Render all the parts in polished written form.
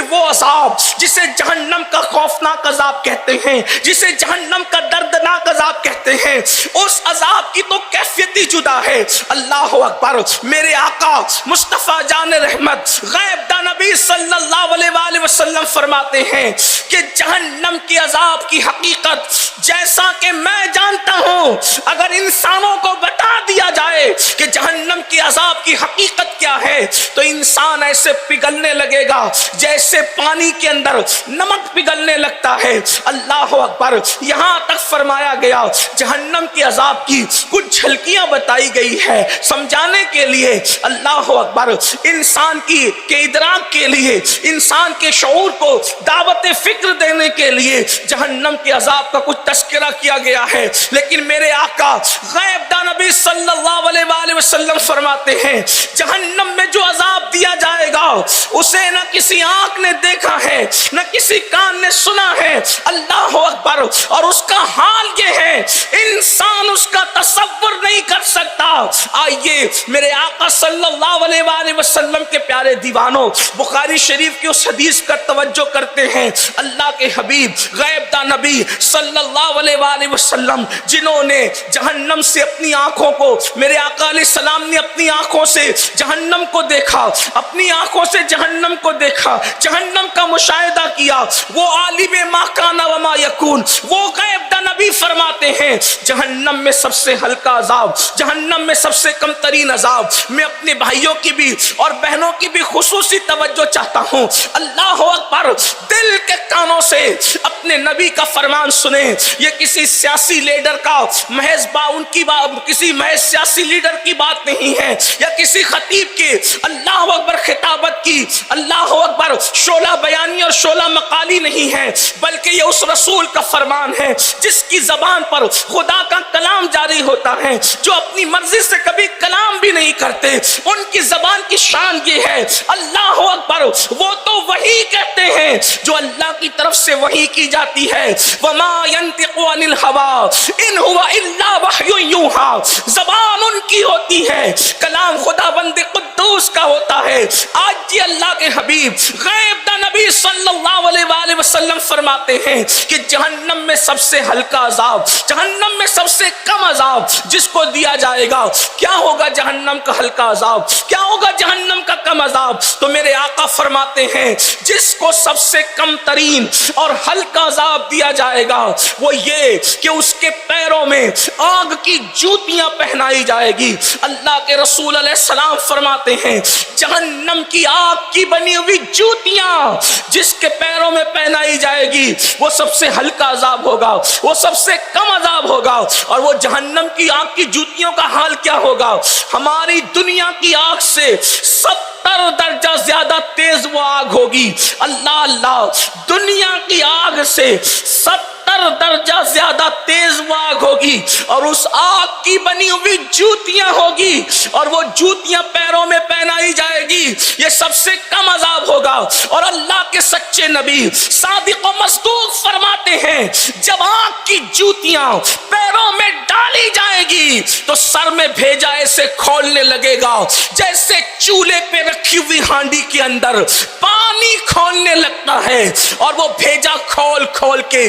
وہ عذاب جسے جہنم کا خوفناک عذاب کہتے ہیں، جسے جہنم کا دردناک عذاب کہتے ہیں، اس عذاب کی تو کیفیت ہی جدا ہے۔ اللہ اکبر۔ میرے آقا مصطفیٰ جان رحمت غیب دا نبی صلی اللہ علیہ وآلہ وسلم فرماتے ہیں کہ جہنم کی عذاب کی حقیقت جیسا کہ میں جانتا ہوں، اگر انسانوں کو بتا دیا جائے کہ جہنم کی عذاب کی حقیقت کیا ہے تو انسان ایسے پگھلنے لگے گا جیسے پانی کے اندر نمک پگھلنے لگتا ہے۔ اللہ اکبر۔ یہاں تک فرمایا گیا جہنم کی عذاب کی کچھ جھلکیاں بتائی گئی ہے سمجھانے کے لیے، اللہ اکبر، انسان کی کے ادراک کے لیے، انسان کے شعور کو دعوت فکر دینے کے لیے جہنم کے عذاب کا کچھ تذکرہ کیا گیا ہے۔ لیکن میرے آقا غیب دا نبی صلی اللہ علیہ وآلہ وسلم فرماتے ہیں جہنم میں جو عذاب دیا جائے گا اسے نہ کسی آنکھ نے دیکھا ہے نہ کسی کان نے سنا ہے، اللہ اکبر، اور اس کا حال یہ ہے انسان اس کا تصور نہیں کر سکتا۔ آئیے میرے آقا صلی اللہ علیہ وآلہ وسلم کے پیارے دیوانوں، بخاری شریف کی اس حدیث کا توجہ کرتے ہیں۔ اللہ کے حبیب غیب دا نبی صلی اللہ علیہ وآلہ وسلم جنہوں نے جہنم سے اپنی آنکھوں کو، میرے آقا علیہ السلام نے اپنی آنکھوں سے جہنم کو دیکھا، اپنی آنکھوں سے جہنم کو دیکھا، جہنم کا مشاہدہ کیا، وہ عالم ما کان و ما یکون، وہ غیب دا نبی فرماتے ہیں جہنم میں سب سے ہلکا عذاب، جہنم میں سب سے کم ترین عذاب۔ میں اپنے بھائیوں کی بھی اور بہنوں کی بھی خصوصی توجہ چاہتا ہوں، اللہ اکبر، دل کے کانوں سے اپنے نبی کا فرمان سنیں۔ یہ کسی سیاسی لیڈر کا محض ان کی کسی محض سیاسی لیڈر کی بات نہیں ہے یا کسی خطیب کی اللہ اکبر خطابت کی اللہ اکبر شعلہ بیانی اور شعلہ مقالی نہیں ہے، بلکہ یہ اس رسول کا فرمان ہے جس کی زبان پر خدا کا کلام جاری ہوتا ہے، جو اپنی مرضی سے کبھی کلام بھی نہیں کرتے۔ ان کی زبان کی شان یہ ہے اللہ اکبر، وہ تو وہی کہتے ہیں جو اللہ کی طرف سے وحی کی جاتی ہے۔ وما ينطق عن الهوى ان هو الا وحی یوحى، زبان ان کی ہوتی ہے، کلام خدا بند قدوس کا ہوتا ہے۔ آج یہ اللہ کے حبیب غیب دا نبی صلی اللہ علیہ وآلہ وسلم فرماتے ہیں کہ جہنم میں سب سے ہلکا عذاب، جہنم میں سب سے کم عذاب جس کو دیا جائے گا، کیا ہوگا جہنم کا ہلکا عذاب، کیا ہوگا جہنم کا کم عذاب؟ تو میرے آقا فرماتے ہیں جس کو سب سے کم ترین اور ہلکا عذاب دیا جائے گا وہ یہ کہ اس کے پیروں میں آگ کی جوتیاں پہنائی جائے گی۔ اللہ کے رسول علیہ السلام فرماتے ہیں جہنم کی آگ کی بنی ہوئی جوتیاں جس کے پیروں میں پہنائی جائے گی وہ سب سے ہلکا عذاب ہوگا، وہ سب سے کم عذاب ہوگا۔ اور وہ جہنم کی آگ کی جوتیوں کا حال کیا ہوگا؟ ہماری دنیا کی آگ سے 70 درجہ زیادہ تیز وہ آگ ہوگی۔ اللہ اللہ، دنیا کی آگ سے 70 درجہ زیادہ تیز وہ آگ ہوگی اور اس آگ کی بنی ہوئی جوتیاں ہوگی اور وہ جوتیاں پیروں میں پہنائی جائے گی، یہ سب سے کم عذاب ہوگا۔ اور اللہ کے سچے نبی صادق و مصدوق فرماتے ہیں جب آگ کی جوتیاں پیروں میں ڈالی جائے گی تو سر میں بھیجا ایسے کھولنے لگے گا جیسے چولہے پہ رکھی ہوئی ہانڈی کے اندر پانی کھولنے لگتا ہے، اور وہ بھیجا کھول کھول کے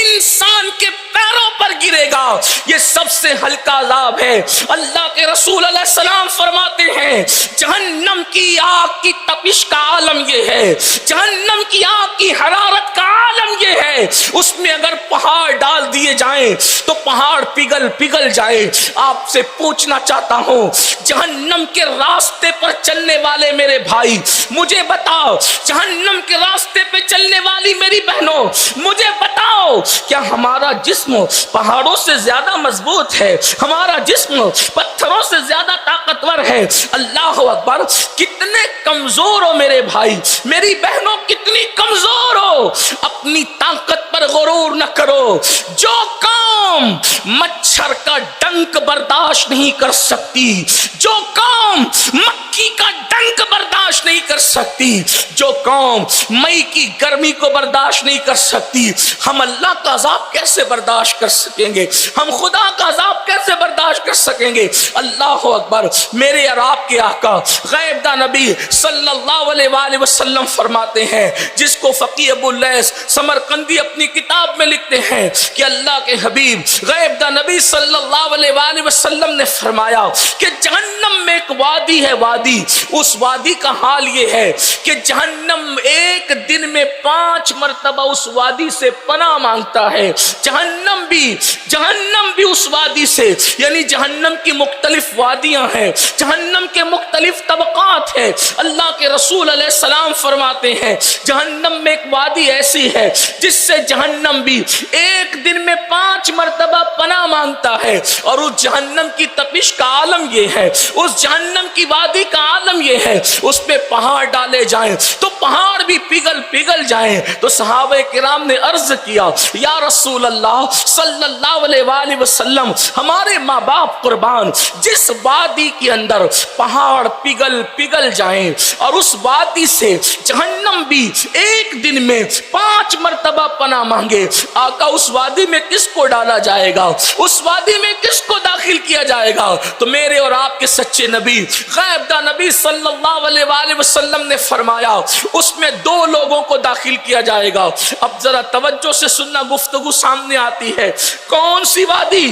انسان کے پیروں پر گرے گا۔ یہ سب سے ہلکا عذاب ہے۔ اللہ کے رسول علیہ السلام فرماتے ہیں جہنم کی آگ کی تپش کا عالم یہ ہے، جہنم کی آگ کی حرارت کا عالم یہ ہے، اس میں اگر پہاڑ ڈال دیے جائیں تو پہاڑ پگھل جائے۔ آپ سے پوچھنا چاہتا ہوں جہنم کے راستے پر چلنے والے میرے بھائی مجھے بتاؤ، جہنم کے راستے پہ چلنے والی میری بہنوں مجھے بتاؤ، کیا ہمارا جسم پہاڑوں سے زیادہ مضبوط ہے؟ ہمارا جسم پتھروں سے زیادہ طاقتور ہے؟ اللہ اکبر، کتنے کمزور ہو میرے بھائی، میری بہنوں کتنی کمزور ہو، اپنی طاقت پر غرور نہ کرو. جو قوم مچھر کا ڈنک برداشت نہیں کر سکتی، جو قوم مکھی کا ڈنک برداشت نہیں کر سکتی، جو قوم مئی کی گرمی کو برداشت نہیں کر سکتی، ہم اللہ کا عذاب کیسے برداشت کر سکیں گے؟ ہم خدا کا عذاب کیسے برداشت کر سکیں گے؟ اللہ اکبر. میرے اور آپ کے آقا غیب داں نبی صلی اللہ علیہ وآلہ وسلم فرماتے ہیں، جس کو فقیہ ابو اللیث سمرقندی اپنی کتاب میں لکھتے ہیں کہ اللہ کے حبیب غیب داں نبی صلی اللہ علیہ وآلہ وسلم نے فرمایا کہ جہنم میں ایک وادی ہے، وادی، اس وادی کا حال یہ ہے کہ جہنم ایک دن میں 5 مرتبہ اس وادی سے پناہ مانگتا ہے. جہنم بھی اس وادی سے، یعنی جہنم کی مختلف وادیاں ہیں، جہنم کے مختلف طبقات ہیں. اللہ کے رسول علیہ السلام فرماتے ہیں جہنم میں ایک وادی ایسی ہے جس سے جہنم بھی ایک دن میں 5 مرتبہ پناہ مانگتا ہے. اور اس جہنم کی تپش کا عالم یہ ہے، اس جہنم کی وادی کا عالم یہ ہے، اس پہ پہاڑ ڈالے جائیں تو پہاڑ بھی پگھل جائیں. تو صحابہ کرام نے عرض کیا یا رسول اللہ صلی اللہ علیہ وآلہ وسلم، ہمارے ماں باپ قربان، جس وادی کے اندر پہاڑ پگھل جائیں اور اس وادی سے جہنم بھی ایک دن میں 5 مرتبہ پناہ مانگے، آقا اس وادی میں کس کو ڈالا جائے گا؟ اس وادی میں کس کو داخل کیا جائے گا؟ تو میرے اور آپ کے سچے نبی غیب داں نبی صلی اللہ علیہ وآلہ وسلم نے فرمایا اس میں 2 لوگوں کو داخل کیا جائے گا. اب ذرا توجہ سے سننا، گفتگو سامنے آتی ہے. کون سی وادی؟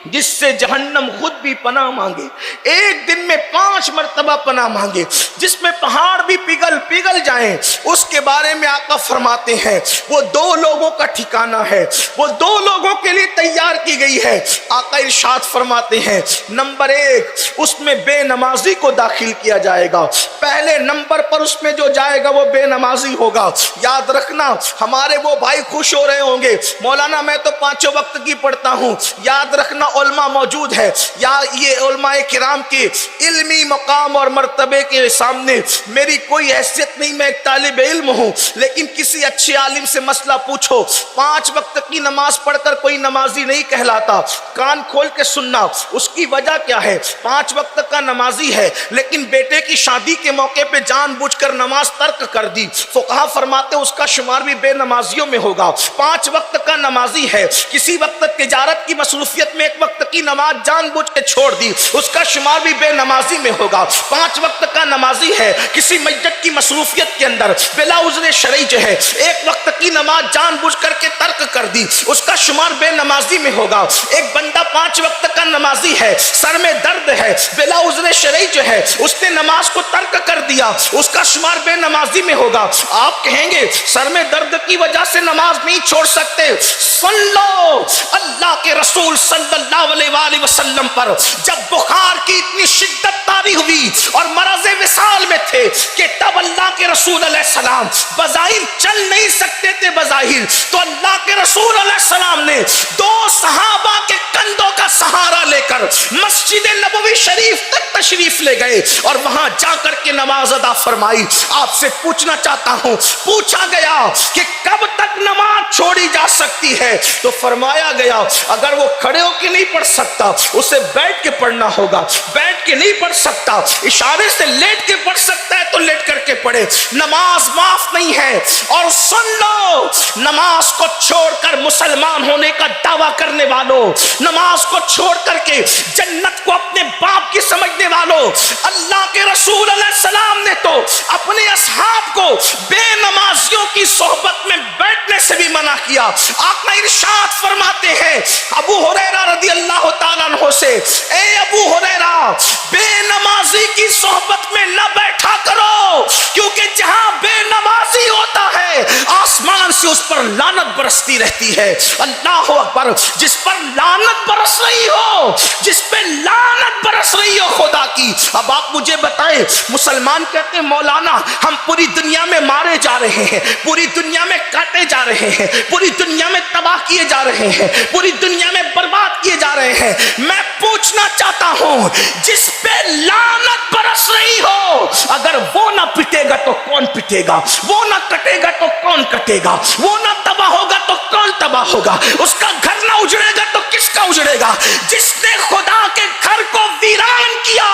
جس سے جہنم خود بھی پناہ مانگے، ایک دن میں 5 مرتبہ پناہ مانگے، جس میں پہاڑ بھی پگھل جائیں. اس کے بارے میں آقا فرماتے ہیں وہ 2 لوگوں کا ٹھکانہ ہے، وہ 2 لوگوں کے لیے تیار کی گئی ہے. آقا ارشاد فرماتے ہیں نمبر 1 اس میں بے نمازی کو داخل کیا جائے گا. پہلے نمبر پر اس میں جو جائے گا وہ بے نمازی ہوگا. یاد رکھنا ہمارے وہ بھائی خوش ہو رہے ہوں گے، مولانا میں تو 5 وقت کی پڑھتا ہوں. یاد رکھنا علماء موجود ہے، یا یہ علماء کرام کے علمی مقام اور مرتبے کے سامنے میری کوئی حیثیت نہیں، میں ایک طالب علم ہوں، لیکن کسی اچھے عالم سے مسئلہ پوچھو. 5 وقت کی نماز پڑھ کر کوئی نمازی نہیں کہلاتا. کان کھول کے سننا، اس کی وجہ کیا ہے؟ 5 وقت کا نمازی ہے لیکن بیٹے کی شادی کے موقع پہ جان بوجھ کر نماز ترک کر دی، فقہا فرماتے اس کا شمار بھی بے نمازیوں میں ہوگا. 5 وقت کا نمازی ہے، کسی وقت تجارت کی مصروفیت میں ایک وقت کی نماز جان بوجھ کے چھوڑ دی، اس کا شمار بھی بے نمازی میں ہوگا. 5 وقت کا نمازی ہے، کسی مسجد کی مصروفیت کے اندر بلا عذر شرعی جو ہے ایک وقت کی نماز جان بوجھ کر کے ترک کر دی، اس کا شمار بے نمازی میں ہوگا. ایک بندہ 5 وقت کا نمازی ہے، سر میں درد ہے، بلا عذر شرعی جو ہے اس نے نماز کو ترک کر دیا، اس کا شمار بے نمازی میں ہوگا. آپ کہیں گے سر میں درد کی وجہ سے نماز نہیں چھوڑ سکتے. سن لو، اللہ کے رسول صلی اللہ علیہ وآلہ وسلم پر جب بخار کی اتنی شدت طاری ہوئی اور مرض وصال میں تھے کہ تب اللہ کے رسول علیہ السلام بظاہر چل نہیں سکتے تھے، بظاہر تو اللہ کے رسول علیہ السلام نے 2 صحابہ کے کندھوں کا سہارا لے کر مسجد نبوی شریف تک تشریف لے گئے اور وہاں جا کر کے نماز ادا فرمائی. آپ سے پوچھنا چاہتا ہوں، پوچھا گیا کہ کب تک نماز چھوڑی جا سکتی ہے؟ تو فرمایا گیا اگر وہ کھڑے ہو کے نہیں پڑھ سکتا اسے بیٹھ کے پڑھنا ہوگا، بیٹھ کے نہیں پڑھ سکتا اشارے سے لیٹ کے پڑھ سکتا ہے تو لیٹ کر کے پڑھے. نماز معاف نہیں ہے. اور سن لو، نماز کو چھوڑ کر مسلمان ہونے کا دعویٰ کرنے والوں، نماز کو چھوڑ کر کے جنت کو اپنے باپ کی سمجھنے والوں، اللہ کے رسول علیہ السلام نے تو اپنے اصحاب کو بے نمازیوں کی صحبت میں بیٹھنے سے بھی منع کیا. آقا ارشاد فرماتے ہیں ابو ہریرہ رضی اللہ تعالیٰ عنہ سے، اے ابو ہریرہ بے نمازی کی صحبت میں نہ بیٹھا کرو، کیونکہ جہاں بے نمازی ہوتا ہے آسمان سے اس پر لعنت برستی رہتی ہے. اللہ اکبر. جس پر لعنت برس رہی ہو، جس پہ لعنت برس رہی ہو خدا کی. اب آپ مجھے بتائیں، مسلمان کہتے ہیں مولانا ہم پوری دنیا میں مارے جا رہے ہیں، پوری دنیا میں کاٹے جا رہے ہیں، پوری دنیا میں تباہ کیے جا رہے ہیں، پوری دنیا میں برباد کیے جا رہے ہیں. میں پوچھنا چاہتا ہوں جس پہ لعنت برس رہی ہو اگر وہ نہ پٹے گا تو کون پٹے گا؟ وہ نہ کٹے گا تو کون کٹے گا؟ وہ نہ تباہ ہوگا تو کون تباہ ہوگا؟ اس کا گھر نہ اجڑے گا تو کس کا اجڑے گا؟ جس نے خدا کے گھر کو ویران کیا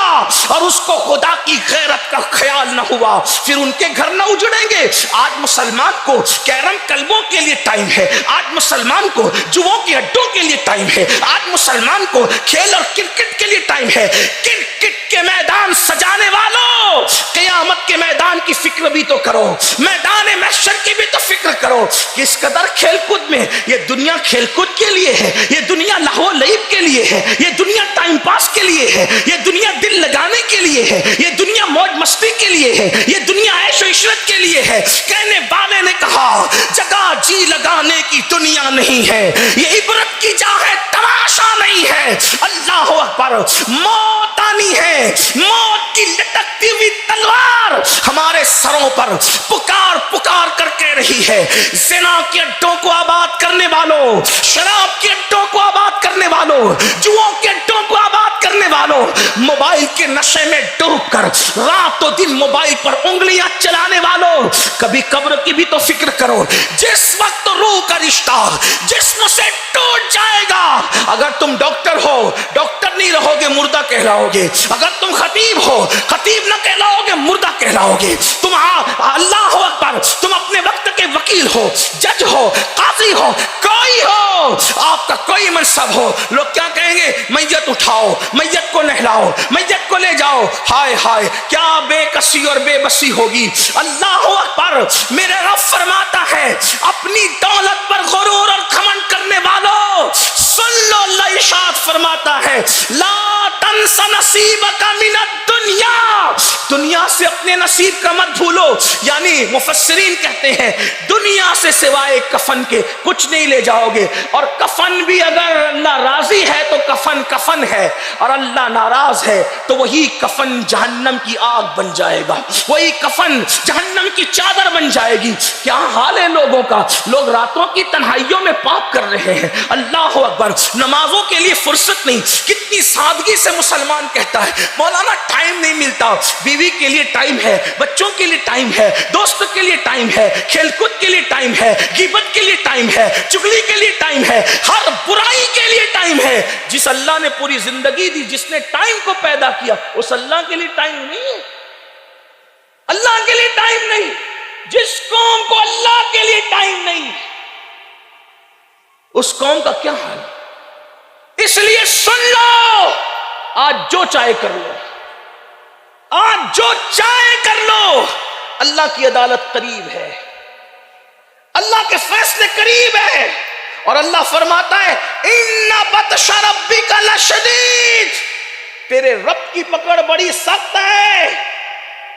اور اس کو خدا کی غیرت کا خیال نہ ہوا، پھر ان کے گھر نہ اجڑیں گے۔ آج مسلمان کو کیرم کلبوں کے لیے ٹائم ہے، آج مسلمان کو جوؤں کے اڈوں کے لیے ٹائم ہے، آج مسلمان کو کھیل اور کرکٹ کے لیے ٹائم ہے۔ کرکٹ کے میدان سجانے والوں، قیامت کے میدان کی فکر بھی تو کرو، میدان محشر کی بھی تو فکر کرو۔ کس قدر کھیل کود میں، یہ دنیا کھیل کود کے لیے ہے، یہ دنیا لہو لعب کے لیے ہے، یہ دنیا ٹائم پاس کے لیے ہے، یہ دنیا دل لگانے کے لیے ہے، یہ دنیا موج مستی کے لیے ہے، یہ دنیا عیش و عشرت کے لیے ہے۔ کہنے والے نے کہا جگہ جی لگانے کی دنیا نہیں ہے، یہ عبرت کی جا ہے، تماشا نہیں ہے۔ اللہ اکبر، موت آنی ہے، موت کی لٹکتی ہوئی تلوار ہمارے سروں پر پکار پکار کر کے رہی ہے۔ زنا کے اڈوں کو آباد کرنے والوں، شراب کے اڈوں کو آباد کرنے والوں، جوؤں کے اڈوں کو آباد کرنے والوں، موبائل کے نشے میں ڈوب کر رات و دن موبائل پر انگلیاں چلانے والوں، کبھی قبر کی بھی تو فکر کرو۔ جس وقت روح کا رشتہ جسم سے ٹوٹ جائے گا، اگر تم ڈاکٹر ہو ڈاکٹر نہیں رہو گے، مردہ کہلاؤ گے۔ اگر تم خطیب ہو خطیب نہ کہلاؤ گے، مردہ کہلاؤ گے۔ تم اللہ اکبر، تم اپنے وقت کے وکیل ہو، جج ہو، قاضی ہو، کوئی ہو، آپ کا کوئی منصب ہو، لوگ کیا کہیں گے؟ میت اٹھاؤ، میت کو نہلاؤ، میت کو لے جاؤ۔ ہائے ہائے کیا بے کسی اور بے بسی ہوگی۔ اللہ اکبر، میرے رب فرماتا ہے اپنی دولت پر غرور اور گھمنڈ کرنے والوں سن لو، اللہ ارشاد فرماتا ہے لا تنس نصیبک من الدنیا، دنیا سے اپنے نصیب کا مت بھولو۔ یعنی مفسرین کہتے ہیں دنیا سے سوائے کفن کے کچھ نہیں لے جاؤ گے، اور کفن بھی اگر اللہ راضی ہے تو کفن کفن ہے، اور اللہ ناراض ہے تو وہی کفن جہنم کی آگ بن جائے گا، وہی کفن جہنم کی چادر بن جائے گی۔ کیا حال ہے لوگوں کا، لوگ راتوں کی تنہائیوں میں پاپ کر رہے ہیں۔ اللہ اکبر، نمازوں کے لیے فرصت نہیں۔ کتنی سادگی سے مسلمان کہتا ہے مولانا ٹائم نہیں ملتا۔ بیوی کے لیے ٹائم ہے، بچوں کے لیے ٹائم ہے، دوست کے لیے ٹائم ہے، کھیل کود کے لیے ٹائم ہے، غیبت کے لیے ٹائم ہے، چغلی کے لیے ٹائم ہے، ہر برائی کے لیے ٹائم ہے۔ جس اللہ نے پوری زندگی دی، جس نے ٹائم کو پیدا کیا، اس اللہ کے لیے ٹائم نہیں ہے، اللہ کے لیے ٹائم نہیں۔ جس قوم کو اللہ کے لیے ٹائم نہیں، اس قوم کا کیا حال؟ اس لیے سن لو، آج جو چاہے کر لو، آج جو چاہے کر لو، اللہ کی عدالت قریب ہے، اللہ کے فیصلے قریب ہے۔ اور اللہ فرماتا ہے ان بطش ربک لشدید، تیرے رب کی پکڑ بڑی سخت ہے۔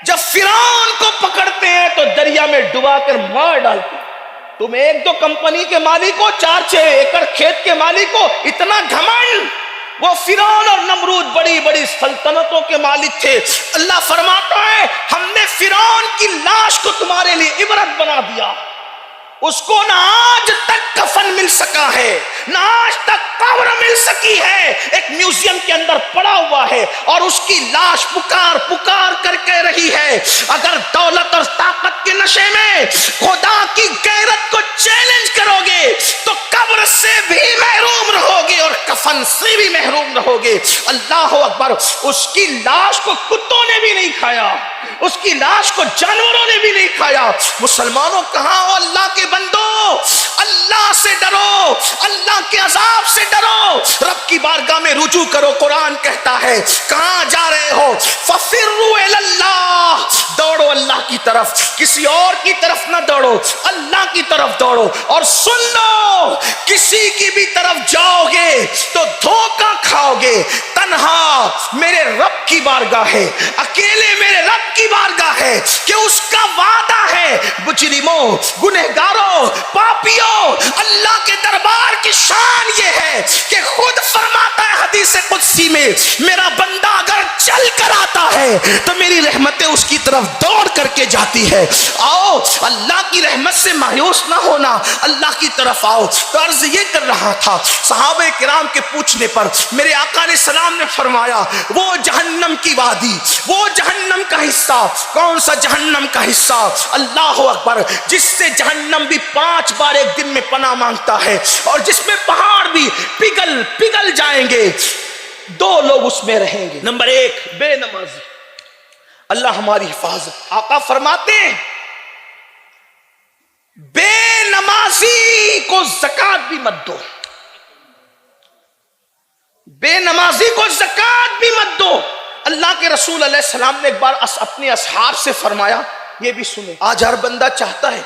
جب فرعون کو پکڑتے ہیں تو دریا میں ڈبا کر مار ڈالتے ہیں۔ تم ایک دو کمپنی کے مالک ہو، 4-6 ایکڑ کھیت کے مالک ہو، اتنا گھمنڈ۔ وہ فرعون اور نمرود بڑی بڑی سلطنتوں کے مالک تھے۔ اللہ فرماتا ہے ہم نے فرعون کی لاش کو تمہارے لیے عبرت بنا دیا، اس کو نہ آج تک کفن مل سکا ہے، نہ آج تک قبر مل سکی ہے، ایک میوزیم کے اندر پڑا ہوا ہے، اور اس کی لاش پکار پکار کر کے رہی ہے۔ اگر دولت اور طاقت کے نشے میں خدا کی غیرت کو چیلنج کرو گے تو قبر سے بھی محروم رہو گے اور کفن سے بھی محروم رہو گے۔ اللہ اکبر، اس کی لاش کو کتوں نے بھی نہیں کھایا، اس کی لاش کو جانوروں نے بھی نہیں کھایا۔ مسلمانوں کہاں ہو اللہ کے بندو؟ اللہ سے ڈرو، اللہ کے عذاب سے ڈرو، رب کی بارگاہ میں رجوع کرو۔ قرآن کہتا ہے کہاں جا رہے ہو؟ ففروا الی اللہ، دوڑو اللہ کی طرف، کسی اور کی طرف نہ دوڑو، اللہ کی طرف دوڑو۔ اور سن لو، کسی کی بھی طرف جاؤ گے تو دھوکہ کھاؤ گے۔ تنہا میرے رب کی بارگاہ ہے، اکیلے میرے رب کی بارگاہ ہے کہ اس کا وعدہ ہے مجرموں، گنہگاروں، پاپیوں، اللہ کے دربار کی شان یہ ہے کہ خود فرماتا ہے حدیث قدسی میں، میرا بندہ اگر چل کر آتا ہے تو میری رحمتیں اس کی طرف دوڑ کر کے جاتی ہے. آؤ اللہ کی رحمت سے مایوس نہ ہونا, اللہ کی طرف آؤ. تو عرض یہ کر رہا تھا, صحابہ کرام کے پوچھنے پر میرے آقا علیہ السلام نے فرمایا وہ جہنم کی وادی, وہ جہنم کا حصہ, کون سا جہنم کا حصہ؟ اللہ اکبر, جس سے جہنم بھی 5 بار ایک دن میں پناہ مانگتا ہے, اور جس میں پہاڑ بھی پگھل جائیں گے. 2 لوگ اس میں رہیں گے. نمبر 1 بے نمازی, اللہ ہماری حفاظت. آقا فرماتے ہیں بے نمازی کو زکات بھی مت دو, بے نمازی کو زکات بھی مت دو. اللہ کے رسول علیہ السلام نے ایک بار اپنے اصحاب سے فرمایا, یہ بھی سنیں, آج ہر بندہ چاہتا ہے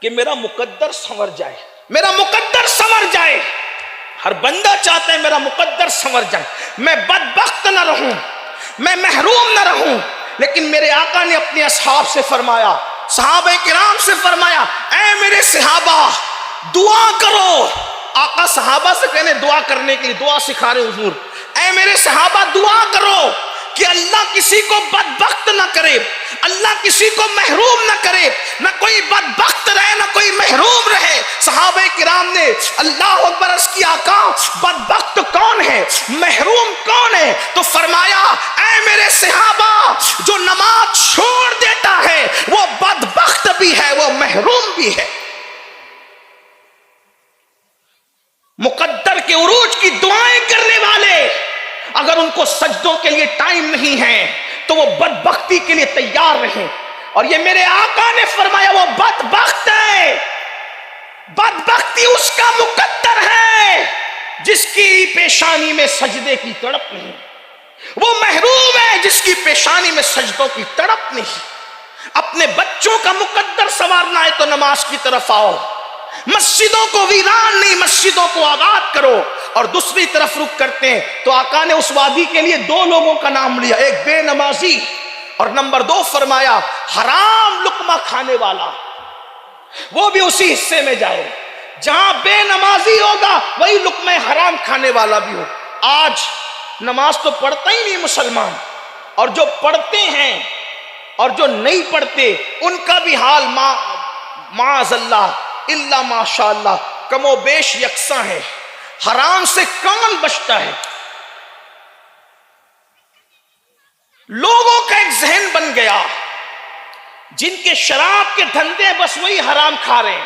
کہ میرا مقدر سنور جائے, میرا مقدر سنور جائے. ہر بندہ چاہتا ہے میرا مقدر سنور جائے, میں بدبخت نہ رہوں, میں محروم نہ رہوں. لیکن میرے آقا نے اپنے اصحاب سے فرمایا, صحابہ کرام سے فرمایا, اے میرے صحابہ دعا کرو. آقا صحابہ سے کہنے دعا کرنے کے لیے, دعا سکھا رہے حضور. اے میرے صحابہ دعا کرو کہ اللہ کسی کو بدبخت نہ کرے, اللہ کسی کو محروم نہ کرے, نہ کوئی بدبخت رہے نہ کوئی محروم رہے. صحابہ کرام نے اللہ اکبر عرض کی, آقا بدبخت کون ہے, محروم کون ہے؟ تو فرمایا اے میرے صحابہ جو نماز چھوڑ دیتا ہے وہ بدبخت بھی ہے, وہ محروم بھی ہے. مقدر کے عروج کی دعائیں کرنے والے اگر ان کو سجدوں کے لیے ٹائم نہیں ہے تو وہ بدبختی کے لیے تیار رہیں. اور یہ میرے آقا نے فرمایا وہ بدبخت ہے, بدبختی اس کا مقدر ہے جس کی پیشانی میں سجدے کی تڑپ نہیں, وہ محروم ہے جس کی پیشانی میں سجدوں کی تڑپ نہیں. اپنے بچوں کا مقدر سنوارنا ہے تو نماز کی طرف آؤ, مسجدوں کو ویران نہیں, مسجدوں کو آباد کرو. اور دوسری طرف رخ کرتے ہیں تو آقا نے اس وادی کے لیے 2 لوگوں کا نام لیا, ایک بے نمازی اور نمبر 2 فرمایا حرام لقمہ کھانے والا. وہ بھی اسی حصے میں جائے جہاں بے نمازی ہوگا وہی لقمہ حرام کھانے والا بھی ہو. آج نماز تو پڑھتا ہی نہیں مسلمان, اور جو پڑھتے ہیں اور جو نہیں پڑھتے ان کا بھی حال معاذ اللہ الا ماشاء اللہ کم و بیش یکساں ہے. حرام سے کون بچتا ہے؟ لوگوں کا ایک ذہن بن گیا, جن کے شراب کے دھندے بس وہی حرام کھا رہے ہیں,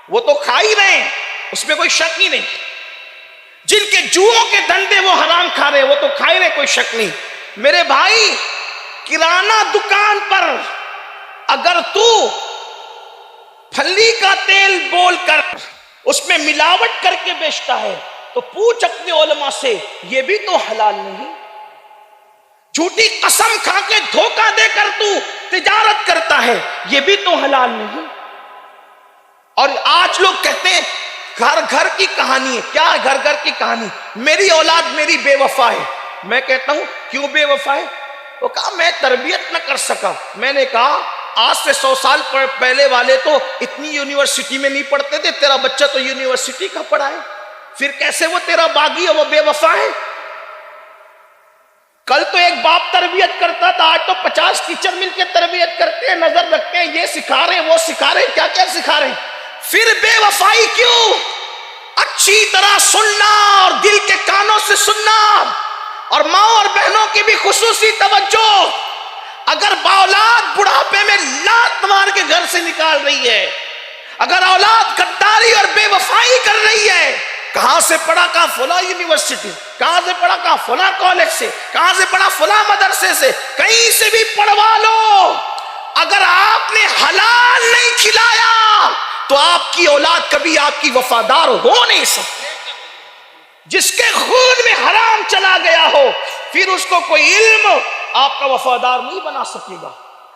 وہ تو کھا ہی رہے ہیں, اس میں کوئی شک ہی نہیں. جن کے جوؤں کے دھندے وہ حرام کھا رہے ہیں, وہ تو کھا ہی رہے, کوئی شک نہیں. میرے بھائی کرانہ دکان پر اگر تو پھلی کا تیل بول کر اس میں ملاوٹ کر کے بیچتا ہے تو پوچھ اپنے علماء سے, یہ بھی تو حلال نہیں. جھوٹی قسم کھا کے دھوکہ دے کر تو تجارت کرتا ہے, یہ بھی تو حلال نہیں. اور آج لوگ کہتے ہیں گھر گھر کی کہانی ہے. کیا گھر گھر کی کہانی؟ میری اولاد میری بے وفا ہے. میں کہتا ہوں کیوں بے وفا ہے؟ وہ کہا میں تربیت نہ کر سکا. میں نے کہا آج سے 100 سال پہلے والے تو اتنی یونیورسٹی میں نہیں پڑھتے تھے, تیرا بچہ تو یونیورسٹی کا پڑھا ہے, پھر کیسے وہ تیرا باغی ہے, وہ بے وفا ہے؟ کل تو ایک باپ تربیت کرتا تھا, آج تو 50 ٹیچر مل کے تربیت کرتے ہیں, نظر رکھتے ہیں, یہ سکھا رہے ہیں وہ سکھا رہے ہیں, کیا کیا سکھا رہے ہیں. پھر بے وفائی کیوں؟ اچھی طرح سننا اور دل کے کانوں سے سننا, اور ماں اور بہنوں کی بھی خصوصی توجہ. اگر باولاد بڑھاپے میں لات مار کے گھر سے نکال رہی ہے, اگر اولاد غداری اور بے وفائی کر رہی ہے, کہاں سے پڑھا؟ کہاں فلاں یونیورسٹی, کہاں سے پڑھا؟ کہاں فلاں کالج سے, کہاں سے پڑھا؟ فلاں مدرسے سے, کہیں سے بھی پڑھوا لو. اگر آپ نے حلال نہیں کھلایا تو آپ کی اولاد کبھی آپ کی وفادار ہو نہیں سکتی. جس کے خون میں حرام چلا گیا ہو پھر اس کو کوئی علم آپ کا وفادار نہیں بنا سکے گا.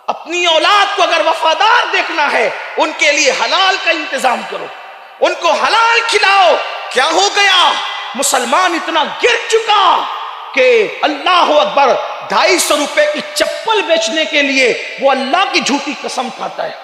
اپنی اولاد کو اگر وفادار دیکھنا ہے ان کے لیے حلال کا انتظام کرو, ان کو حلال کھلاؤ. کیا ہو گیا؟ مسلمان اتنا گر چکا کہ اللہ اکبر 250 روپے کی چپل بیچنے کے لیے وہ اللہ کی جھوٹی قسم کھاتا ہے.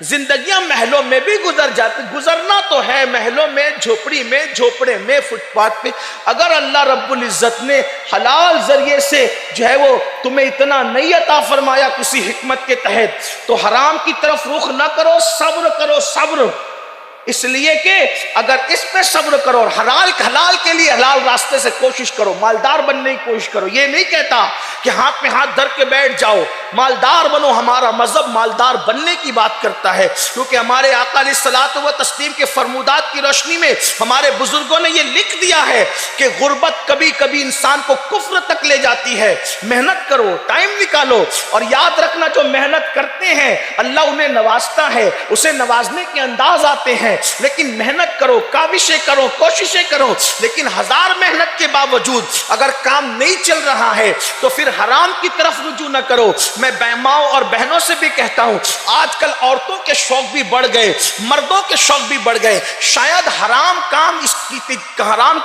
زندگیاں محلوں میں بھی گزر جاتی، گزرنا تو ہے محلوں میں، جھوپڑی میں، جھوپڑے میں، فٹ پاتھ پہ۔ اگر اللہ رب العزت نے حلال ذریعے سے جو ہے وہ تمہیں اتنا نہیں عطا فرمایا کسی حکمت کے تحت، تو حرام کی طرف رخ نہ کرو، صبر کرو، صبر، اس لیے کہ اگر اس پہ صبر کرو اور حلال کے لیے حلال راستے سے کوشش کرو، مالدار بننے کی کوشش کرو۔ یہ نہیں کہتا کہ ہاتھ میں ہاتھ دھر کے بیٹھ جاؤ، مالدار بنو، ہمارا مذہب مالدار بننے کی بات کرتا ہے، کیونکہ ہمارے آقا علیہ الصلوۃ والتسلیم کے فرمودات کی روشنی میں ہمارے بزرگوں نے یہ لکھ دیا ہے کہ غربت کبھی کبھی انسان کو کفر تک لے جاتی ہے۔ محنت کرو، ٹائم نکالو، اور یاد رکھنا جو محنت کرتے ہیں اللہ انہیں نوازتا ہے، اسے نوازنے کے انداز آتے ہیں، لیکن محنت کرو، کاوشیں کرو، کوششیں کرو، لیکن ہزار محنت کے باوجود اگر کام نہیں چل رہا ہے تو پھر حرام کی طرف رجوع نہ کرو۔ میں ماؤں اور بہنوں سے بھی کہتا ہوں، آج کل عورتوں کے شوق بھی بڑھ گئے، مردوں کے شوق بھی بڑھ گئے، شاید حرام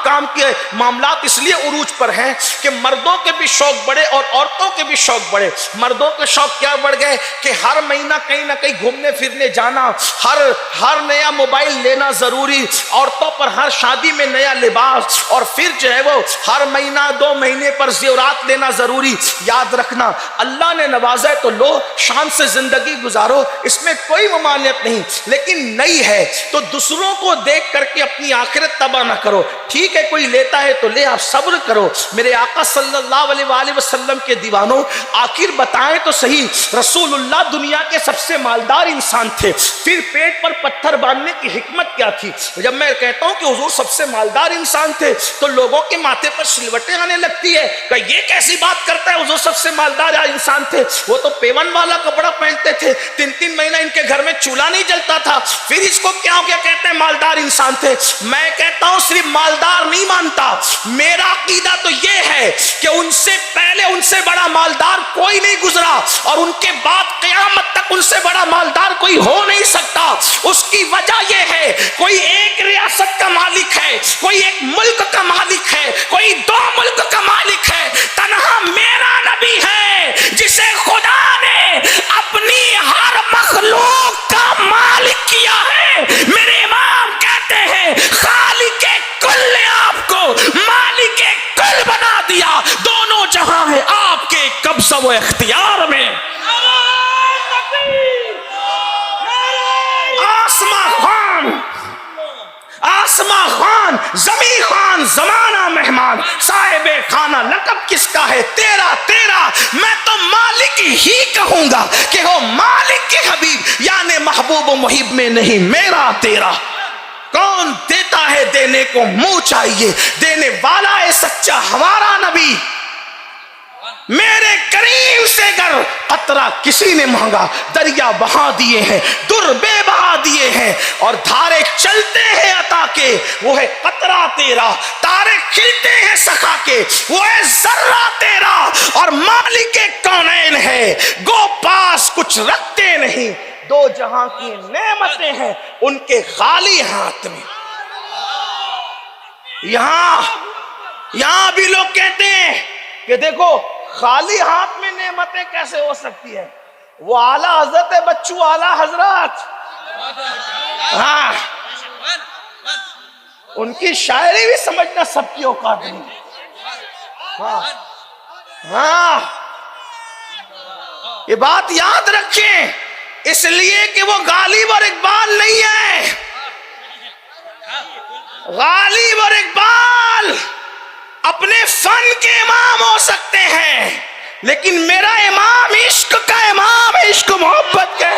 کام کے معاملات اس لیے عروج پر ہیں کہ مردوں کے بھی شوق بڑھے اور عورتوں کے بھی شوق بڑھے۔ مردوں کے شوق کیا بڑھ گئے کہ ہر مہینہ کہیں نہ کہیں گھومنے پھرنے جانا، ہر نیا موبائل لینا ضروری، عورتوں پر ہر شادی میں نیا لباس، اور پھر جو ہے وہ ہر مہینہ 2 مہینے پر زیورات لینا ضروری۔ یاد رکھنا اللہ نے نوازا ہے تو لو، شان سے زندگی گزارو، اس میں کوئی ممانعت نہیں، لیکن نہیں ہے تو دوسروں کو دیکھ کر کے اپنی آخرت تباہ نہ کرو۔ ٹھیک ہے کوئی لیتا ہے تو لے، آپ صبر کرو۔ میرے آقا صلی اللہ علیہ وآلہ وسلم کے دیوانوں، آخر بتائیں تو صحیح، رسول اللہ دنیا کے سب سے مالدار انسان تھے، پھر پیٹ پر پتھر باندھنے کی حکمت کیا تھی؟ جب میں کہتا ہوں کہ حضور سب سے مالدار انسان تھے تو لوگوں کے ماتھے پر سلوٹیں آنے لگتی ہے کہ یہ کیسی بات کرتا ہے، حضور سب سے مالدار انسان تھے، وہ تو پیون والا کپڑا پہنتے تھے، 3 مہینہ ان کے گھر میں چولہا نہیں جلتا تھا، پھر اس کو کیا ہو گیا کہتے ہیں مالدار انسان تھے؟ میں کہتا ہوں صرف مالدار نہیں مانتا، میرا عقیدہ تو یہ ہے کہ ان سے پہلے ان سے بڑا مالدار کوئی نہیں گزرا، اور ان کے بعد قیامت تک ان سے بڑا مالدار کوئی ہو نہیں سکتا۔ اس کی وجہ یہ ہے کوئی ایک ریاست کا مالک ہے، کوئی ایک ملک کا مالک ہے، کوئی 2 ملک کا مالک ہے، تنہا میرا نبی ہے جسے خدا نے اپنی ہر مخلوق کا مالک کیا ہے۔ میرے امام کہتے ہیں خالق کل نے آپ کو مالک کل بنا دیا، دونوں جہاں ہیں آپ کے قبضہ و اختیار میں۔ آسماں خان، زمیں خان، زمانہ مہمان، صاحب خانہ لقب کس کا ہے؟ تیرا میں تو مالک ہی کہوں گا کہ وہ مالک کے حبیب یعنی محبوب و محب میں نہیں، میرا تیرا۔ کون دیتا ہے دینے کو منہ چاہیے، دینے والا ہے سچا ہمارا نبی۔ میرے کریم سے گر قطرہ کسی نے مانگا، دریا بہا دیے ہیں، در بے بہا دیے ہیں، اور دھارے چلتے ہیں عطا کے، وہ ہے قطرہ تیرا، تارے کھلتے ہیں سخا کے، وہ ہے ذرہ تیرا، اور مالک کونین ہے، گو پاس کچھ رکھتے نہیں، 2 جہاں کی نعمتیں ہیں ان کے خالی ہاتھ میں۔ یہاں بھی لوگ کہتے ہیں کہ دیکھو خالی ہاتھ میں نعمتیں کیسے ہو سکتی ہے؟ وہ اعلیٰ حضرت ہے بچو، اعلیٰ حضرات، ہاں ان کی شاعری بھی سمجھنا سب کی اوقات نہیں۔ ہاں یہ بات یاد رکھیں، اس لیے کہ وہ غالب اور اقبال نہیں ہے۔ غالب اور اقبال اپنے فن کے امام ہو سکتے ہیں، لیکن میرا امام عشق کا امام ہے، عشق محبت کا۔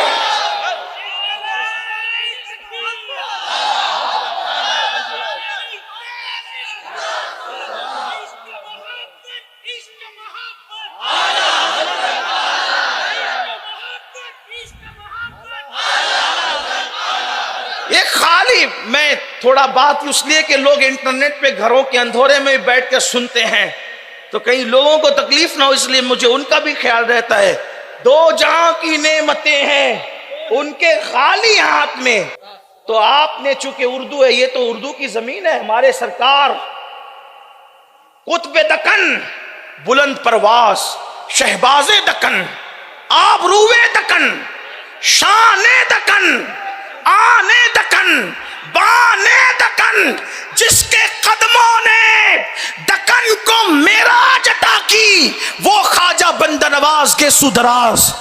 ایک خالی میں تھوڑا بات اس لیے کہ لوگ انٹرنیٹ پہ گھروں کے اندھورے میں بیٹھ کے سنتے ہیں تو کئی لوگوں کو تکلیف نہ ہو، اس لیے مجھے ان کا بھی خیال رہتا ہے۔ 2 جہاں کی نعمتیں ہیں ان کے خالی ہاتھ میں، تو آپ نے چونکہ اردو ہے، یہ تو اردو کی زمین ہے، ہمارے سرکار قطب دکن، بلند پرواز، شہباز دکن، آپ روئے دکن، شانے دکن آنے دکن بانے دکن، جس کے قدموں نے دکن کو معراج عطا کی وہ خواجہ بندہ نواز کے سودراز،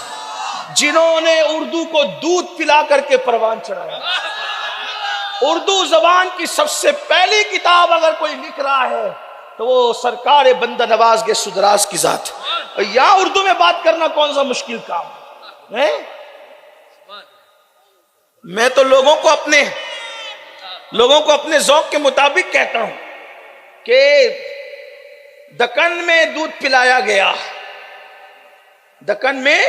جنہوں نے اردو کو دودھ پلا کر کے پروان چڑھایا۔ اردو زبان کی سب سے پہلی کتاب اگر کوئی لکھ رہا ہے تو وہ سرکار بندہ نواز کے سودراز کی ذات۔ یا اردو میں بات کرنا کون سا مشکل کام ہے؟ میں تو لوگوں کو اپنے ذوق کے مطابق کہتا ہوں کہ دکن میں دودھ پلایا گیا، دکن میں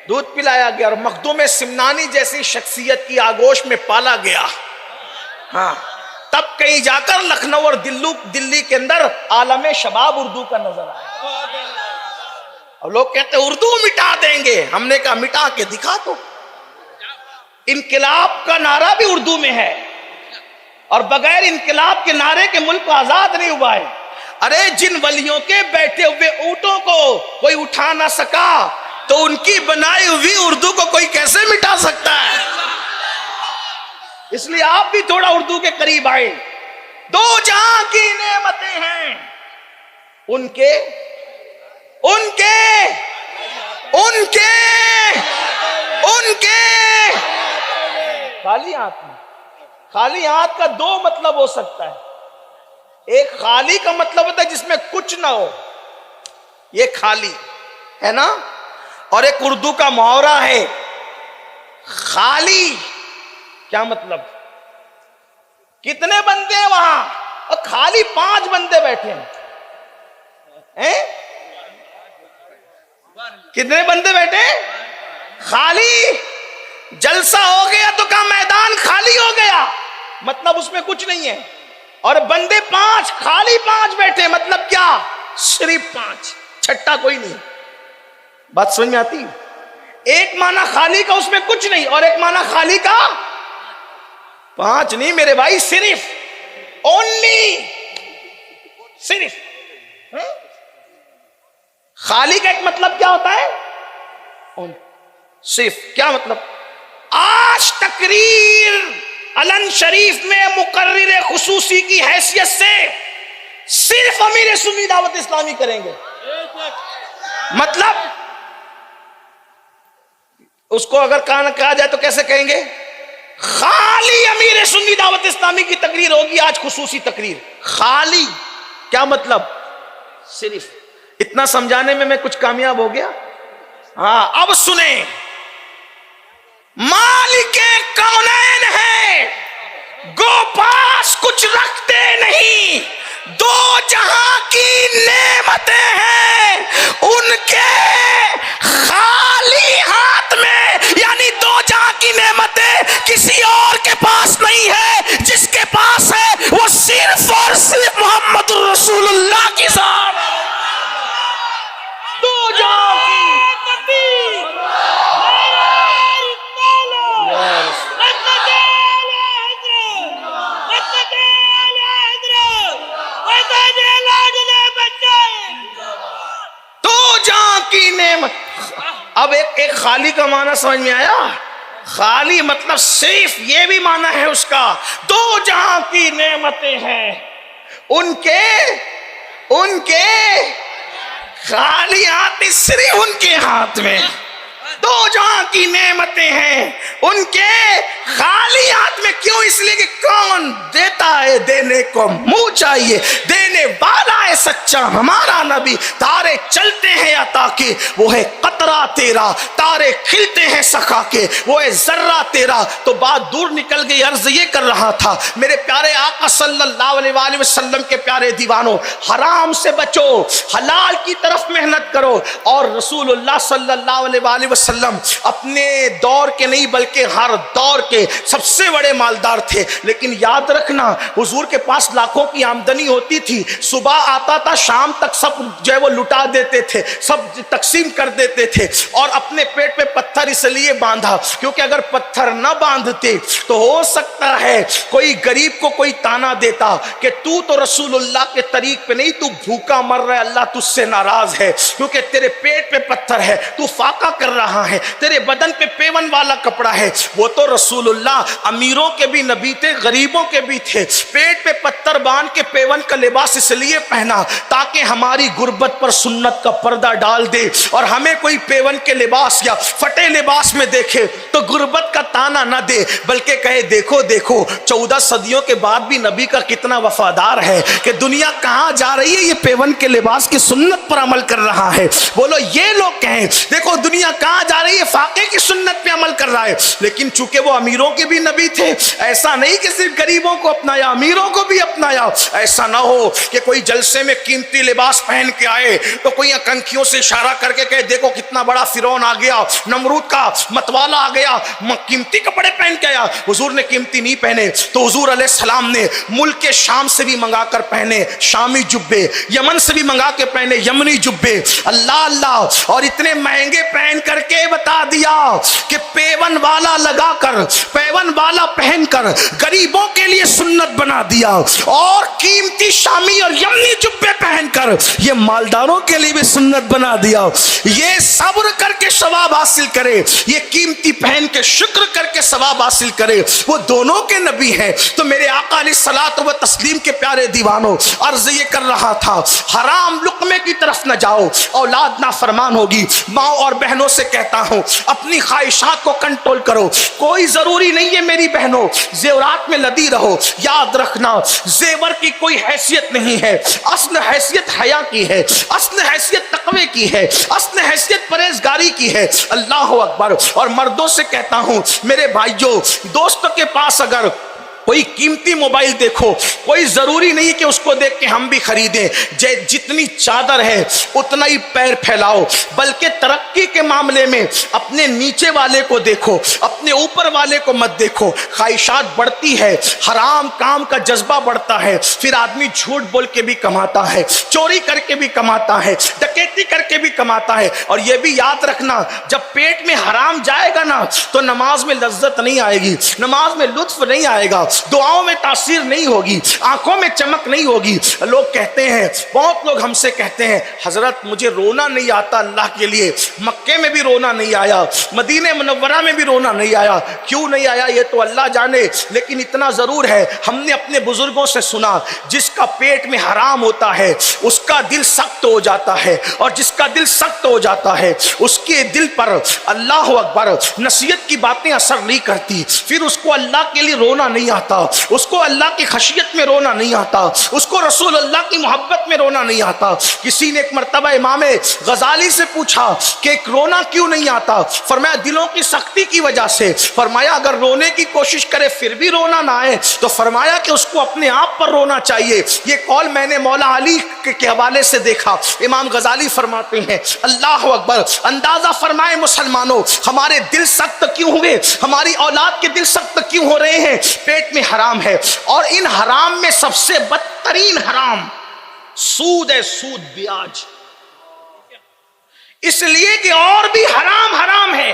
دودھ پلایا گیا اور مخدوم سمنانی جیسی شخصیت کی آغوش میں پالا گیا، ہاں، تب کہیں جا کر لکھنؤ اور دلی کے اندر عالم شباب اردو کا نظر آیا۔ اور لوگ کہتے ہیں اردو مٹا دیں گے، ہم نے کہا مٹا کے دکھا دو۔ انقلاب کا نعرہ بھی اردو میں ہے، اور بغیر انقلاب کے نعرے کے ملک کو آزاد نہیں ہوا ہے۔ ارے جن ولیوں کے بیٹھے ہوئے اونٹوں کو کوئی اٹھا نہ سکا تو ان کی بنائی ہوئی اردو کو کوئی کیسے مٹا سکتا ہے؟ اس لیے آپ بھی تھوڑا اردو کے قریب آئے۔ دو جہاں کی نعمتیں ہیں، ان کے خالی ہاتھ میں، خالی ہاتھ کا دو مطلب ہو سکتا ہے۔ ایک خالی کا مطلب ہوتا ہے جس میں کچھ نہ ہو، یہ خالی ہے نا، اور ایک اردو کا محاورہ ہے خالی۔ کیا مطلب؟ کتنے بندے ہیں وہاں؟ اور خالی 5 بندے بیٹھے ہیں۔ کتنے بندے بیٹھے؟ خالی۔ جلسہ ہو گیا تو کہا میدان خالی ہو گیا، مطلب اس میں کچھ نہیں ہے، اور بندے 5 خالی 5 بیٹھے، مطلب کیا؟ صرف 5، چھٹا کوئی نہیں۔ بات سمجھ میں آتی؟ ایک معنی خالی کا اس میں کچھ نہیں، اور ایک معنی خالی کا 5 نہیں میرے بھائی، صرف، اونلی، صرف۔ خالی کا ایک مطلب کیا ہوتا ہے؟ صرف۔ کیا مطلب؟ آج تقریر علن شریف میں مقرر خصوصی کی حیثیت سے صرف امیر سنی دعوت اسلامی کریں گے۔ مطلب اس کو اگر کہا جائے تو کیسے کہیں گے؟ خالی امیر سنی دعوت اسلامی کی تقریر ہوگی آج، خصوصی تقریر۔ خالی کیا مطلب؟ صرف۔ اتنا سمجھانے میں کچھ کامیاب ہو گیا؟ ہاں، اب سنیں، مالک کونین ہے، گو پاس کچھ رکھتے نہیں، دو جہاں کی نعمتیں ہیں ان کے خالی ہاتھ میں، یعنی دو جہاں کی نعمتیں کسی اور کے پاس نہیں ہے، جس کے پاس ہے وہ صرف اور صرف محمد رسول اللہ کی ذات۔ دو جہاں کی کی نعمت۔ اب ایک خالی کا معنی سمجھ میں آیا؟ خالی مطلب صرف، یہ بھی معنی ہے اس کا، دو جہاں کی نعمتیں ہیں ان کے خالی ہاتھ میں، صرف ان کے ہاتھ میں دو جہاں کی نعمتیں ہیں ان کے خالی ہاتھ میں۔ کیوں؟ اس لیے کہ کون دیتا ہے دینے کو منہ چاہیے، دینے والا ہے سچا ہمارا نبی۔ تارے چلتے ہیں عطا کے، وہ ہے قطرہ تیرا، تارے کھلتے ہیں سخا کے، وہ ہے ذرہ تیرا۔ تو بات دور نکل گئی، عرض یہ کر رہا تھا میرے پیارے آقا صلی اللہ علیہ وآلہ وسلم کے پیارے دیوانوں، حرام سے بچو، حلال کی طرف محنت کرو۔ اور رسول اللہ صلی اللہ علیہ وآلہ وسلم اپنے دور کے نہیں بلکہ ہر دور کے سب سے بڑے مالدار تھے، لیکن یاد رکھنا حضور کے پاس لاکھوں کی آمدنی ہوتی تھی، صبح آتا تھا شام تک سب جو ہے وہ لٹا دیتے تھے، سب تقسیم کر دیتے تھے اور اپنے پیٹ پہ پتھر اس لیے باندھا کیونکہ اگر پتھر نہ باندھتے تو ہو سکتا ہے کوئی غریب کو کوئی تانا دیتا کہ تو رسول اللہ کے طریق پہ نہیں، تو بھوکا مر رہا ہے، اللہ تجھ سے ناراض ہے کیونکہ تیرے پیٹ پہ پتھر ہے، تو فاقہ کر رہا ہے، تیرے بدن پہ پیون والا کپڑا ہے۔ وہ تو رسول اللہ امیروں کے بھی نبی تھے، غریبوں کے بھی تھے، پیٹ پہ پتھر باندھ کے پیون کا لباس اس لیے پہنا تاکہ ہماری غربت پر سنت کا پردہ ڈال دے اور ہمیں کوئی پیون کے لباس یا پھٹے لباس میں دیکھے تو غربت کا تانا نہ دے، بلکہ کہے دیکھو دیکھو 14 صدیوں کے بعد بھی نبی کا کتنا وفادار ہے کہ دنیا کہاں جا رہی ہے، یہ پیون کے لباس کی سنت پر عمل کر رہا ہے۔ بولو یہ لوگ کہیں دیکھو دنیا کہاں جا رہی ہے، فاقے کی سنت پہ عمل کر رہا ہے۔ لیکن چونکہ وہ امیروں کے بھی نبی تھے، ایسا نہیں کہ صرف غریبوں کو اپنایا، امیروں کو بھی اپنایا۔ ایسا نہ ہو کہ کوئی جلسے میں قیمتی لباس پہن کے آئے تو کوئی کنکھیوں سے اشارہ کر کے کہے دیکھو کتنا بڑا فرعون آ گیا، نمرود کا متوالا آ گیا، قیمتی کپڑے پہن کے آیا۔ حضور نے قیمتی نہیں پہنے تو حضور علیہ السلام نے ملک کے شام سے بھی منگا کر پہنے شامی جبے، یمن سے بھی منگا کے پہنے یمنی جبے، اللہ اللہ، اور اتنے مہنگے پہن کر کے بتا دیا کہ پیون والا لگا کر، پیون والا پہن کر غریبوں کے لیے سنت بنا دیا، اور قیمتی شامی اور یمنی جبے پہن کر یہ مالداروں کے لیے بھی سنت بنا دیا۔ یہ صبر کر کے ثواب حاصل کرے، یہ قیمتی پہن کے شکر کر کے ثواب حاصل کرے، وہ دونوں کے نبی ہیں۔ تو میرے آقا علیہ الصلوۃ والتسلیم کے پیارے دیوانوں، عرض یہ کر رہا تھا حرام لقمے کی طرف نہ جاؤ، اولاد نافرمان ہوگی۔ ماں اور بہنوں سے کہتا ہوں اپنی خواہشات کو کنٹرول کرو، کوئی ضروری نہیں ہے میری بہنوں زیورات میں لدی رہو، یاد رکھنا زیور کی کوئی حیثیت نہیں ہے، اصل حیثیت حیا کی ہے، اصل حیثیت تقوی کی ہے، اصل حیثیت پرہیزگاری کی ہے۔ اللہ اکبر۔ اور مردوں سے کہتا ہوں میرے بھائیوں، دوستوں کے پاس اگر کوئی قیمتی موبائل دیکھو، کوئی ضروری نہیں کہ اس کو دیکھ کے ہم بھی خریدیں، جتنی چادر ہے اتنا ہی پیر پھیلاؤ، بلکہ ترقی کے معاملے میں اپنے نیچے والے کو دیکھو، اپنے اوپر والے کو مت دیکھو۔ خواہشات بڑھتی ہے، حرام کام کا جذبہ بڑھتا ہے، پھر آدمی جھوٹ بول کے بھی کماتا ہے، چوری کر کے بھی کماتا ہے، ڈکیتی کر کے بھی کماتا ہے۔ اور یہ بھی یاد رکھنا جب پیٹ میں حرام جائے گا نا تو نماز میں لذت نہیں آئے گی، نماز میں لطف نہیں آئے گا، دعاؤں میں تاثیر نہیں ہوگی، آنکھوں میں چمک نہیں ہوگی۔ لوگ کہتے ہیں، بہت لوگ ہم سے کہتے ہیں حضرت مجھے رونا نہیں آتا اللہ کے لیے، مکے میں بھی رونا نہیں آیا، مدینہ منورہ میں بھی رونا نہیں آیا۔ کیوں نہیں آیا یہ تو اللہ جانے، لیکن اتنا ضرور ہے ہم نے اپنے بزرگوں سے سنا جس کا پیٹ میں حرام ہوتا ہے اس کا دل سخت ہو جاتا ہے، اور جس کا دل سخت ہو جاتا ہے اس کے دل پر اللہ اکبر نصیحت کی باتیں اثر نہیں کرتی، پھر اس کو اللہ کے لیے رونا نہیں آتا، اس کو اللہ کی خشیت میں رونا نہیں آتا، اس کو رسول اللہ کی محبت میں رونا نہیں آتا۔ کسی نے ایک مرتبہ امام غزالی سے پوچھا کہ رونا کیوں نہیں آتا؟ فرمایا دلوں کی سختی کی وجہ سے۔ فرمایا اگر رونے کی کوشش کرے پھر بھی رونا نہ آئے تو فرمایا کہ اس کو اپنے آپ پر رونا چاہیے۔ یہ قول میں نے مولا علی کے حوالے سے دیکھا۔ امام غزالی فرماتے ہیں اللہ اکبر، اندازہ فرمائے مسلمانوں ہمارے دل سخت کیوں ہوئے، ہماری اولاد کے دل سخت کیوں ہو رہے ہیں؟ پیٹ میں حرام ہے، اور ان حرام میں سب سے بدترین حرام سود ہے، سود بیاج، اس لیے کہ اور بھی حرام حرام ہے،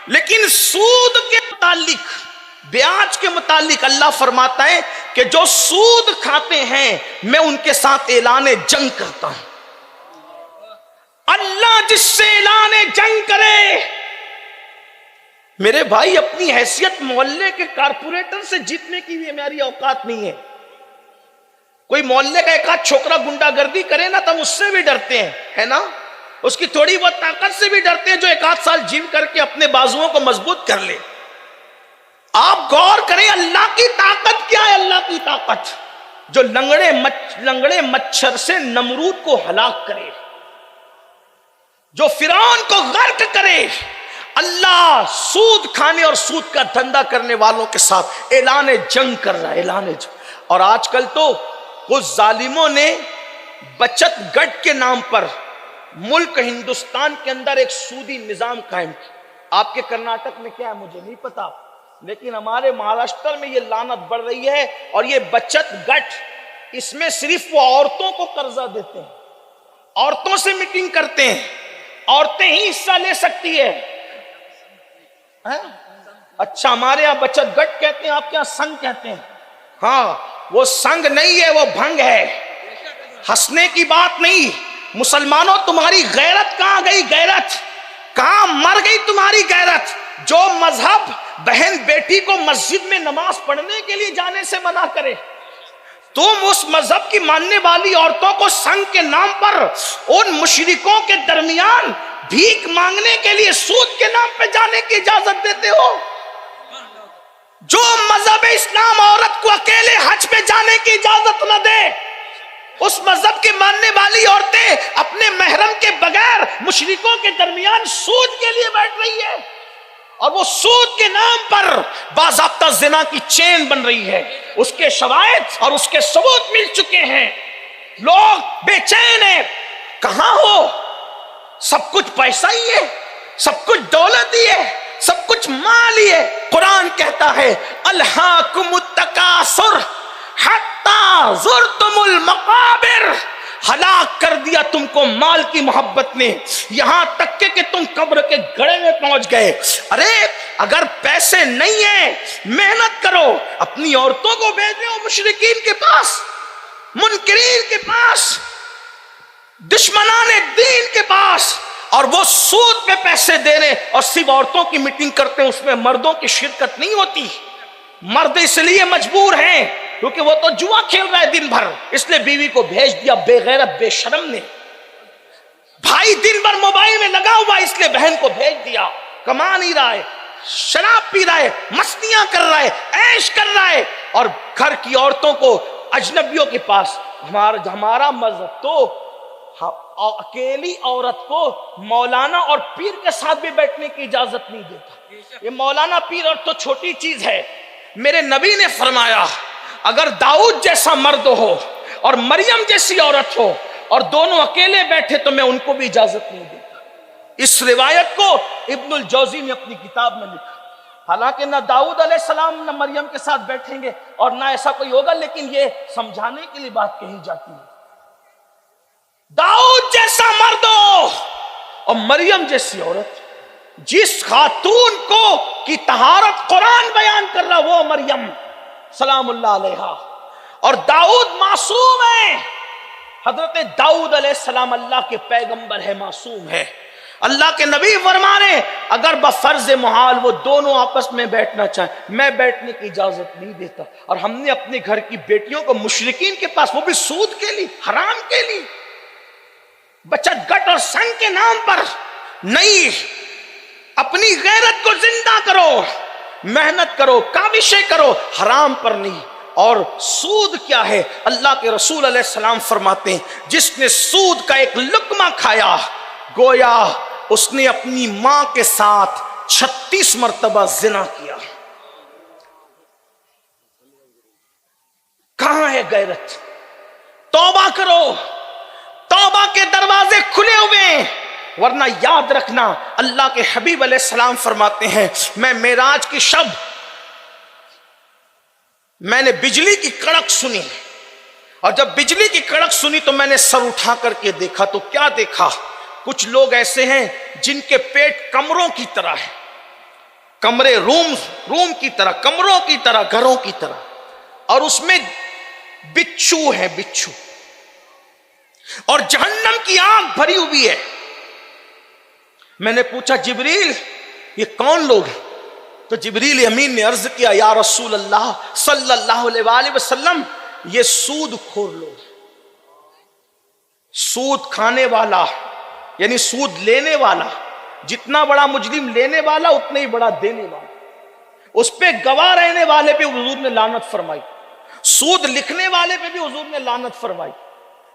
لیکن سود کے متعلق، بیاج کے متعلق اللہ فرماتا ہے کہ جو سود کھاتے ہیں میں ان کے ساتھ اعلان جنگ کرتا ہوں۔ اللہ جس سے اعلان جنگ کرے، میرے بھائی اپنی حیثیت محلے کے کارپوریٹر سے جیتنے کی بھی ہماری اوقات نہیں ہے۔ کوئی محلے کا ایک آدھ چھوکرا گنڈا گردی کرے نا تو ہم اس سے بھی ڈرتے ہیں، ہے نا، اس کی تھوڑی بہت طاقت سے بھی ڈرتے ہیں، جو ایک آدھ سال جیم کر کے اپنے بازوؤں کو مضبوط کر لے۔ آپ غور کریں اللہ کی طاقت کیا ہے، اللہ کی طاقت جو لنگڑے مچھر سے نمرود کو ہلاک کرے، جو فرعون کو غرق کرے۔ اللہ سود کھانے اور سود کا دھندا کرنے والوں کے ساتھ اعلان جنگ کر رہا ہے، اعلان جنگ۔ اور آج کل تو کچھ ظالموں نے بچت گٹ کے نام پر ملک ہندوستان کے اندر ایک سودی نظام قائم کیا۔ آپ کے کرناٹک میں کیا ہے مجھے نہیں پتا، لیکن ہمارے مہاراشٹر میں یہ لعنت بڑھ رہی ہے۔ اور یہ بچت گٹ، اس میں صرف وہ عورتوں کو قرضہ دیتے ہیں، عورتوں سے میٹنگ کرتے ہیں، عورتیں ہی حصہ لے سکتی ہے. اچھا ہمارے یہاں بچت گٹ کہتے ہیں، آپ کے یہاں سنگ کہتے ہیں. ہاں وہ سنگ نہیں ہے، وہ بھنگ ہے. ہنسنے کی بات نہیں. مسلمانوں تمہاری غیرت کہاں گئی؟ غیرت کہاں مر گئی تمہاری غیرت؟ جو مذہب بہن بیٹی کو مسجد میں نماز پڑھنے کے لیے جانے سے منع کرے، تم اس مذہب کی ماننے والی عورتوں کو سنگ کے نام پر ان مشرکوں کے درمیان بھیک مانگنے کے لیے سود کے نام پہ جانے کی اجازت دیتے ہو. جو مذہب اسلام عورت کو اکیلے حج پہ جانے کی اجازت نہ دے، اس مذہب کی ماننے والی عورتیں اپنے محرم کے بغیر مشرکوں کے درمیان سود کے لیے بیٹھ رہی ہے، اور وہ سود کے نام پر باضابطہ زنا کی چین بن رہی ہے. اس کے شواہد اور اس کے ثبوت مل چکے ہیں. لوگ بے چین ہیں. کہاں ہو؟ سب کچھ پیسہ ہی ہے، سب کچھ دولت ہی ہے، سب کچھ مال ہی ہے. قرآن کہتا ہے الہاکم التکاثر حتی زرتم المقابر، ہلاک کر دیا تم کو مال کی محبت نے، یہاں تک کہ تم قبر کے گڑھے میں پہنچ گئے. ارے اگر پیسے نہیں ہیں محنت کرو، اپنی عورتوں کو بھیجو مشرکین کے پاس، منکرین کے پاس، دشمنان دین کے پاس، اور وہ سود پہ پیسے دے رہے اور صرف عورتوں کی میٹنگ کرتے ہیں، اس میں مردوں کی شرکت نہیں ہوتی. مرد اس لیے مجبور ہیں کیونکہ وہ تو جوا کھیل رہا ہے دن بھر، اس لیے بیوی کو بھیج دیا بے غیرت بے شرم نے. بھائی دن بھر موبائل میں لگا ہوا اس لیے بہن کو بھیج دیا. کما نہیں رہا ہے، شراب پی رہا ہے، مستیاں کر رہا ہے، عیش کر رہا ہے، اور گھر کی عورتوں کو اجنبیوں کے پاس. ہمارا مذہب تو اکیلی عورت کو مولانا اور پیر کے ساتھ بھی بیٹھنے کی اجازت نہیں دیتا. یہ مولانا پیر اور تو چھوٹی چیز ہے. میرے نبی نے فرمایا اگر داؤد جیسا مرد ہو اور مریم جیسی عورت ہو اور دونوں اکیلے بیٹھے تو میں ان کو بھی اجازت نہیں دیتا. اس روایت کو ابن الجوزی نے اپنی کتاب میں لکھا. حالانکہ نہ داؤد علیہ السلام نہ مریم کے ساتھ بیٹھیں گے اور نہ ایسا کوئی ہوگا، لیکن یہ سمجھانے کے لیے بات کہی جاتی ہے. داؤد جیسا مرد ہو اور مریم جیسی عورت، جس خاتون کو کی طہارت قرآن بیان کر رہا وہ مریم سلام اللہ علیہا، اور داؤد معصوم ہے. حضرت داؤد علیہ السلام اللہ کے پیغمبر ہے، معصوم ہے. اللہ کے نبی فرمانے اگر بفرض محال وہ دونوں آپس میں بیٹھنا چاہیں، میں بیٹھنے کی اجازت نہیں دیتا. اور ہم نے اپنے گھر کی بیٹیوں کو مشرکین کے پاس، وہ بھی سود کے لیے، حرام کے لیے، بچت گٹ اور سنگ کے نام پر نہیں. اپنی غیرت کو زندہ کرو، محنت کرو، کاوشیں کرو، حرام پر نہیں. اور سود کیا ہے؟ اللہ کے رسول علیہ السلام فرماتے ہیں جس نے سود کا ایک لقمہ کھایا گویا اس نے اپنی ماں کے ساتھ 36 مرتبہ زنا کیا. کہاں ہے غیرت؟ توبہ کرو، توبہ کے دروازے کھلے ہوئے ہیں. ورنہ یاد رکھنا اللہ کے حبیب علیہ السلام فرماتے ہیں میں معراج کی شب میں نے بجلی کی کڑک سنی، اور جب بجلی کی کڑک سنی تو میں نے سر اٹھا کر کے دیکھا تو کیا دیکھا؟ کچھ لوگ ایسے ہیں جن کے پیٹ کمروں کی طرح ہے، کمرے روم کی طرح، کمروں کی طرح، گھروں کی طرح، اور اس میں بچھو ہے، بچھو، اور جہنم کی آگ بھری ہوئی ہے. میں نے پوچھا جبریل یہ کون لوگ ہیں؟ تو جبریل امین نے عرض کیا یا رسول اللہ صلی اللہ علیہ وآلہ وسلم یہ سود خور لوگ، سود کھانے والا یعنی سود لینے والا. جتنا بڑا مجرم لینے والا اتنا ہی بڑا دینے والا. اس پہ گواہ رہنے والے پہ حضور نے لعنت فرمائی، سود لکھنے والے پہ بھی حضور نے لعنت فرمائی،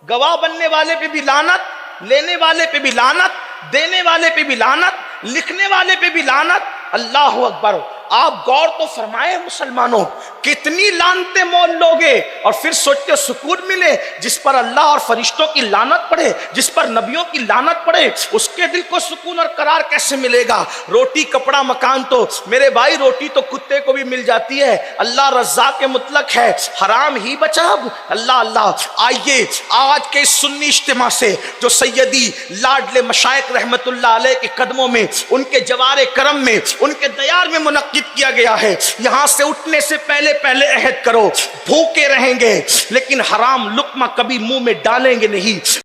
گواہ بننے والے پہ بھی لعنت، لینے والے پہ بھی لعنت، دینے والے پہ بھی لعنت، لکھنے والے پہ بھی لعنت. اللہ اکبر. آپ غور تو فرمائے مسلمانوں، کتنی لعنتیں مول لوگے اور پھر سوچتے ہو سکون ملے؟ جس پر اللہ اور فرشتوں کی لعنت پڑے، جس پر نبیوں کی لعنت پڑے، اس کے دل کو سکون اور قرار کیسے ملے گا؟ روٹی کپڑا مکان تو میرے بھائی روٹی تو کتے کو بھی مل جاتی ہے، اللہ رزاق مطلق ہے، حرام ہی بچا اب۔ اللہ اللہ، آئیے آج کے سنی اجتماع سے جو سیدی لاڈلے مشائخ رحمت اللہ علیہ کے قدموں میں، ان کے جوار کرم میں، ان کے دیار میں منعقد کیا گیا ہے، یہاں سے اٹھنے سے پہلے عہد کرو، بھوکے رہیں گے لیکن حرام لقمہ کبھی منہ میں ڈالیں گے نہیں۔